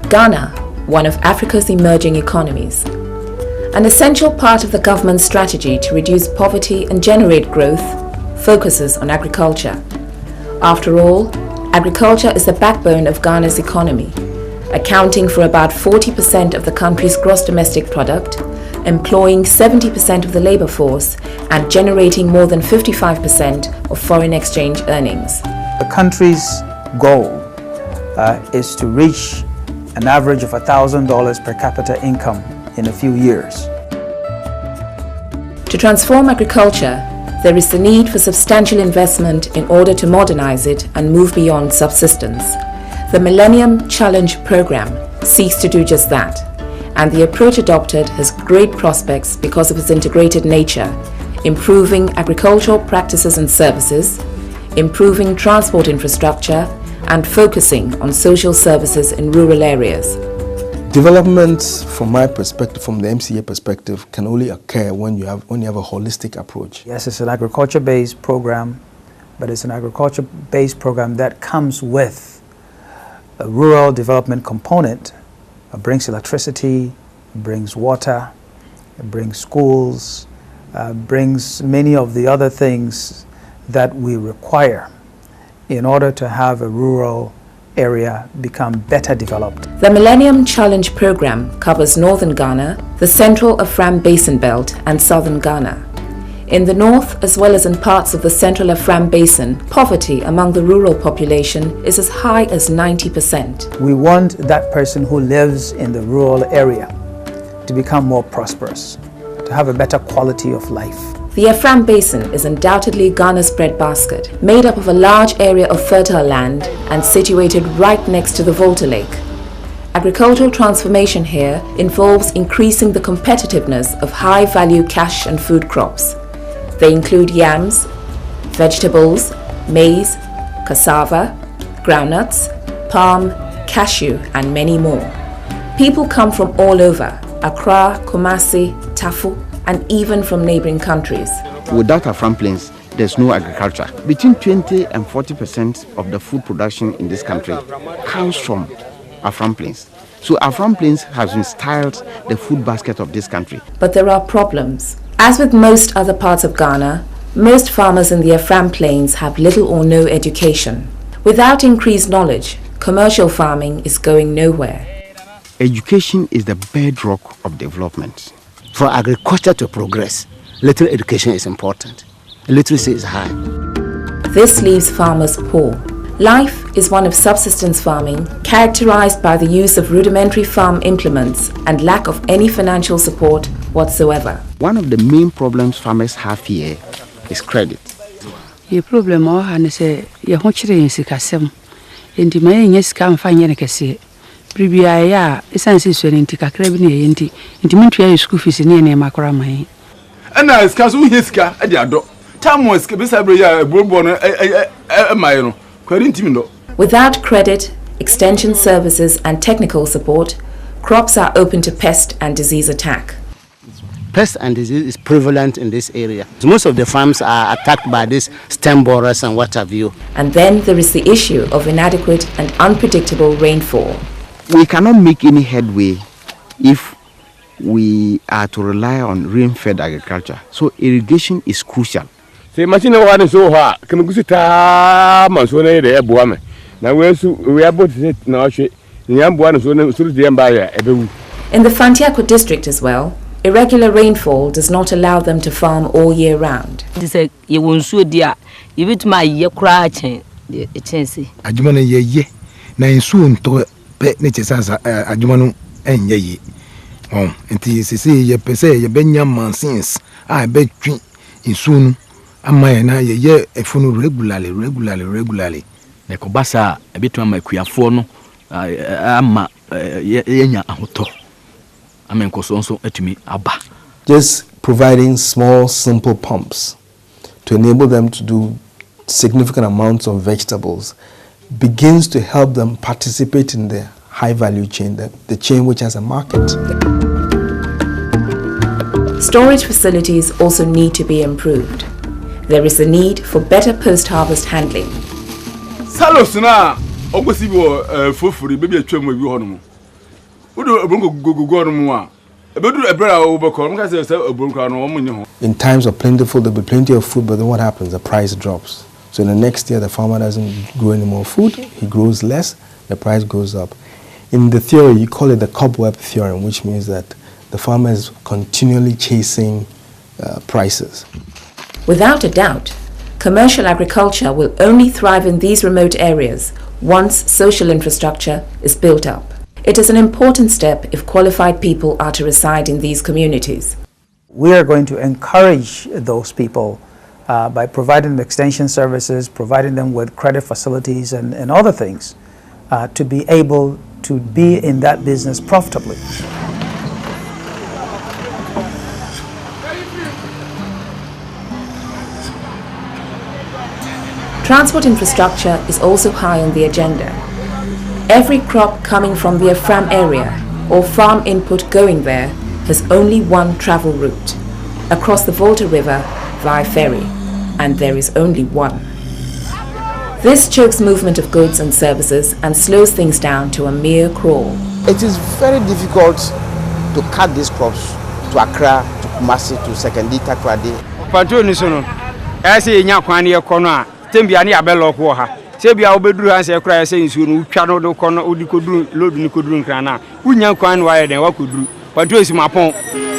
Ghana, one of Africa's emerging economies. An essential part of the government's strategy to reduce poverty and generate growth focuses on agriculture. After all, agriculture is the backbone of Ghana's economy, accounting for about 40% of the country's gross domestic product, employing 70% of the labor force, and generating more than 55% of foreign exchange earnings. The country's goal is to reach an average of $1,000 per capita income in a few years. To transform agriculture, there is the need for substantial investment in order to modernize it and move beyond subsistence. The Millenium Challenge program seeks to do just that, and the approach adopted has great prospects because of its integrated nature, improving agricultural practices and services, improving transport infrastructure, and focusing on social services in rural areas. Development, from my perspective, from the MCA perspective, can only occur when you have a holistic approach. Yes, it's an agriculture-based program, but it's an agriculture-based program that comes with a rural development component. It brings electricity, it brings water, it brings schools, brings many of the other things that we require in order to have a rural area become better developed. The Millenium Challenge program covers northern Ghana, the central Afram Basin Belt, and southern Ghana. In the north, as well as in parts of the central Afram Basin, poverty among the rural population is as high as 90%. We want that person who lives in the rural area to become more prosperous, to have a better quality of life. The Afram Basin is undoubtedly Ghana's breadbasket, made up of a large area of fertile land and situated right next to the Volta Lake. Agricultural transformation here involves increasing the competitiveness of high-value cash and food crops. They include yams, vegetables, maize, cassava, groundnuts, palm, cashew, and many more. People come from all over: Accra, Kumasi, Tafu, and even from neighboring countries. Without Afram Plains, there's no agriculture. Between 20 and 40% of the food production in this country comes from Afram Plains. So Afram Plains has been styled the food basket of this country. But there are problems. As with most other parts of Ghana, most farmers in the Afram Plains have little or no education. Without increased knowledge, commercial farming is going nowhere. Education is the bedrock of development. For agriculture to progress, little education is important. Literacy is high. This leaves farmers poor. Life is one of subsistence farming, characterized by the use of rudimentary farm implements and lack of any financial support whatsoever. One of the main problems farmers have here is credit. The problem is that you don't have any sikasem. Enti maye nyesika mfanya nekese. Pribia ya esansi swere nti kakra bi ne enti mintu ya school fees ne na makora man. Ana iska so hiska e de ado. Tamu iska bi sabre ya bobo no mai no. Kwari ntimi ndo. Without credit, extension services and technical support, crops are open to pest and disease attack. Pest and disease is prevalent in this area. Most of the farms are attacked by these stem borers and what have you. And then there is the issue of inadequate and unpredictable rainfall. We cannot make any headway if we are to rely on rain-fed agriculture. So irrigation is crucial. Say machine wa so ha, kemgusuta manso na ide eboa me. Na we able to na hwe. Nyam boa no so na so de mba ya ebewu. In the Fantiako district as well, irregular rainfall does not allow them to farm all year round. This is you won't dia. You bit my ye cry chain. Ajumana ye na insu nto pe ne chesa ajumanu enye ye. Enti sisi ye pese ye benya mansins a be twi insu nu amaye na ye efunu regularly. Ne ko basa ebitu ama kuafo no ama yenya ahoto. Just providing small, simple pumps to enable them to do significant amounts of vegetables begins to help them participate in the high value chain, the chain which has a market. Storage facilities also need to be improved. There is a need for better post-harvest handling. Salos na ogbosibo fofuri bebi atwam wi hono. In times of plentiful, there'll be plenty of food, but then what happens? The price drops. So in the next year, the farmer doesn't grow any more food, he grows less, the price goes up. In the theory, you call it the cobweb theorem, which means that the farmer is continually chasing prices. Without a doubt, commercial agriculture will only thrive in these remote areas once social infrastructure is built up. It is an important step if qualified people are to reside in these communities. We are going to encourage those people by providing them extension services, providing them with credit facilities and other things to be able to be in that business profitably. Transport infrastructure is also high on the agenda. Every crop coming from the Afram area or farm input going there has only one travel route, across the Volta River via ferry, and there is only one. This chokes movement of goods and services and slows things down to a mere crawl. It is very difficult to cut these crops to Accra, to Kumasi, to Sekondi, Takoradi. Tembiani abelo ko ha sebia obeduru anse kra ya sensu no twa no kono odi koduru lodu ni koduru nkrana unya kwan wa ye den wa koduru pato esi mapon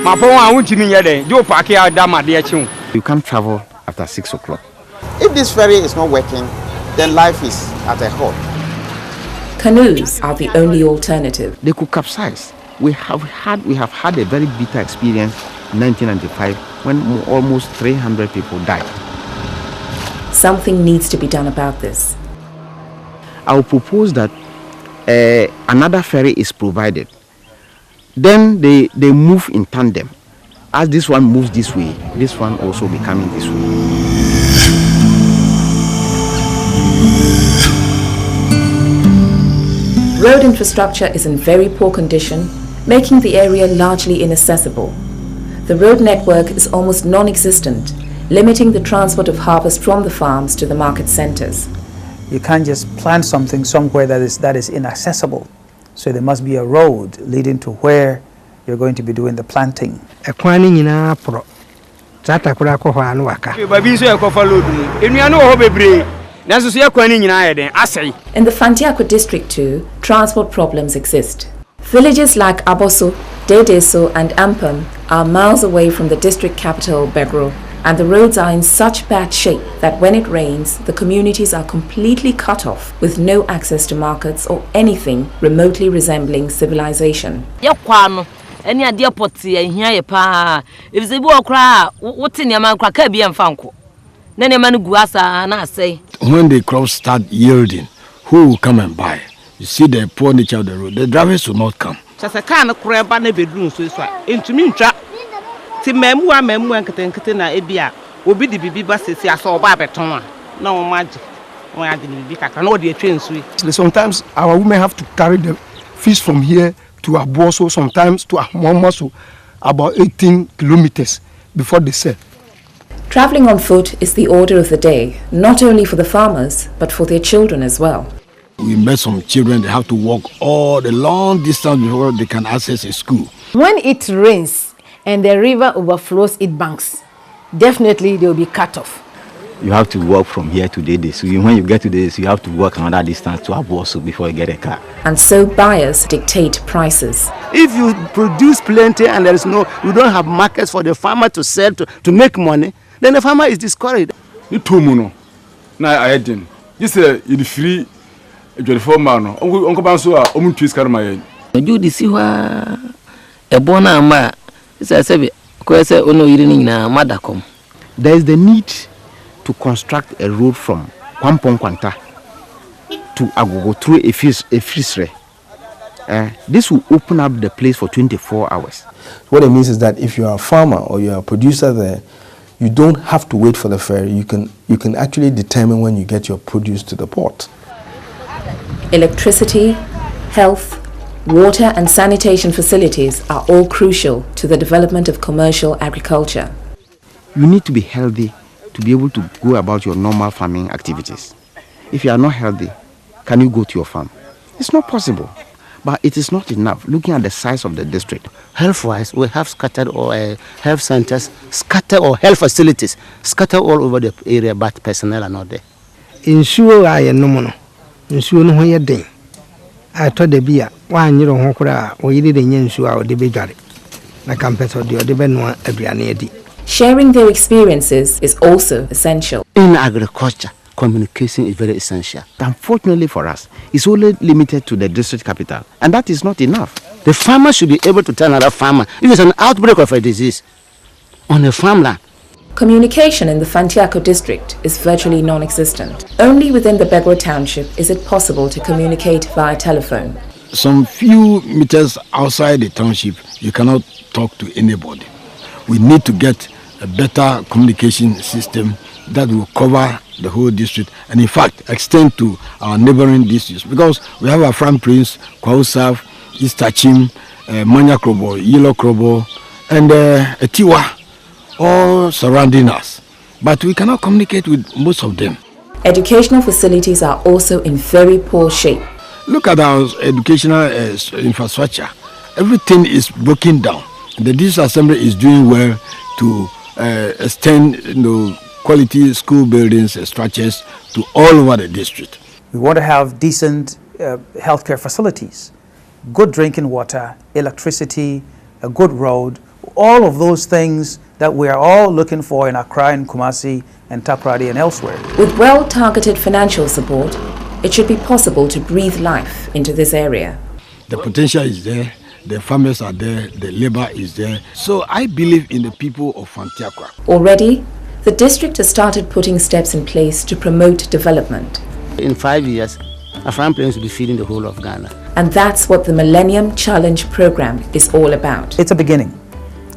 a wuntimi ye den jo park ya damade ya chiu. You can't travel after 6 o'clock. If this ferry is not working, then life is at a halt. Canoes are the only alternative. They could capsize. We have had a very bitter experience in 1995 when almost 300 people died. Something needs to be done about this. I will propose that another ferry is provided. Then they move in tandem. As this one moves this way, this one also be coming this way. Road infrastructure is in very poor condition, making the area largely inaccessible. The road network is almost non-existent, limiting the transport of harvest from the farms to the market centers. You can't just plant something somewhere that is inaccessible. So there must be a road leading to where you're going to be doing the planting. In the Fantiakwa district too, transport problems exist. Villages like Aboso, Dedeso and Ampam are miles away from the district capital, Begro, and the roads are in such bad shape that when it rains, the communities are completely cut off with no access to markets or anything remotely resembling civilization. Any idea potty and here pa if they walk cry, what's in your man cracker be and fanco? Then a man guasa and I say, when the crops start yielding, who will come and buy? You see the poor nature of the road, the drivers will not come. Just a kind of crab and a bedroom, so into me trap. Memua and Katenkatena Ebia will be the baby buses. I saw Babaton. No magic. I didn't be I know the train sweet. Sometimes our women have to carry the fish from here to Aboso, sometimes to Ahmomaso, about 18 kilometers before they sell. Traveling on foot is the order of the day, not only for the farmers, but for their children as well. We met some children, they have to walk all the long distance before they can access a school. When it rains, and the river overflows its banks, definitely they will be cut off. You have to walk from here to Dede. So when you get to Dede, you have to walk another distance to Aboso before you get a car. And so buyers dictate prices. If you produce plenty and you don't have markets for the farmer to sell to make money, then the farmer is discouraged. You two mono. Now I didn't. This is the free. Uncle Bansoa, Twist Carmay. You see what a bona ma. There is the need to construct a road from Kwampong Kwanta to Agogo through a fishery. This will open up the place for 24 hours. What it means is that if you are a farmer or you are a producer there, you don't have to wait for the ferry. You can actually determine when you get your produce to the port. Electricity, health, water and sanitation facilities are all crucial to the development of commercial agriculture. You need to be healthy to be able to go about your normal farming activities. If you are not healthy, can you go to your farm? It's not possible. But it is not enough, looking at the size of the district. Health-wise, we have scattered health centers, health facilities, scattered all over the area, but personnel are not there. Insuo a ye no mo no. Insuo no ho ye den. A to de bia, wa anyiro ho kura o yiri de nsuo a o de bedware. Na kampeto de o de beno aduane adi. Sharing their experiences is also essential. In agriculture, communication is very essential. Unfortunately for us, it's only limited to the district capital, and that is not enough. The farmer should be able to tell another farmer if there's an outbreak of a disease on a farmland. Communication in the Fantiako district is virtually non-existent. Only within the Begro township is it possible to communicate via telephone. Some few meters outside the township, you cannot talk to anybody. We need to get a better communication system that will cover the whole district and in fact extend to our neighboring districts, because we have Afram Prince, Kwao South, East Tachim, Manya Krobo, Yelo Krobo, and Etiwa, all surrounding us. But we cannot communicate with most of them. Educational facilities are also in very poor shape. Look at our educational infrastructure. Everything is broken down. The district assembly is doing well to extend quality school buildings and structures to all over the district. We want to have decent healthcare facilities, good drinking water, electricity, a good road, all of those things that we are all looking for in Accra and Kumasi and Takoradi and elsewhere. With well-targeted financial support, it should be possible to breathe life into this area. The potential is there, the farmers are there, the labor is there. So I believe in the people of Fantiakwa. Already, the district has started putting steps in place to promote development. In 5 years, Afram Plains will be feeding the whole of Ghana. And that's what the Millennium Challenge program is all about. It's a beginning,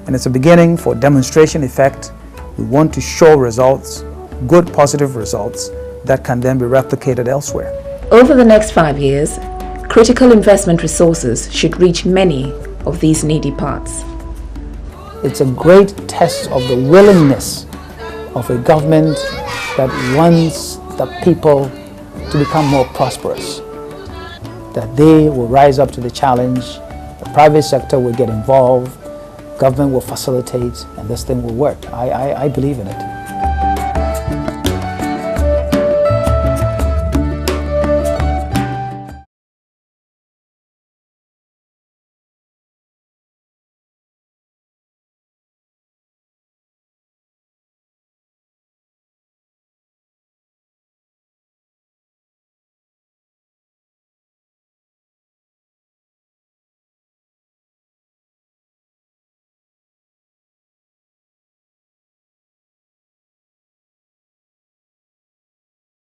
and it's a beginning for demonstration effect. We want to show results, good positive results, that can then be replicated elsewhere. Over the next 5 years, critical investment resources should reach many of these needy parts. It's a great test of the willingness of a government that wants the people to become more prosperous, that they will rise up to the challenge, the private sector will get involved, government will facilitate, and this thing will work. I believe in it.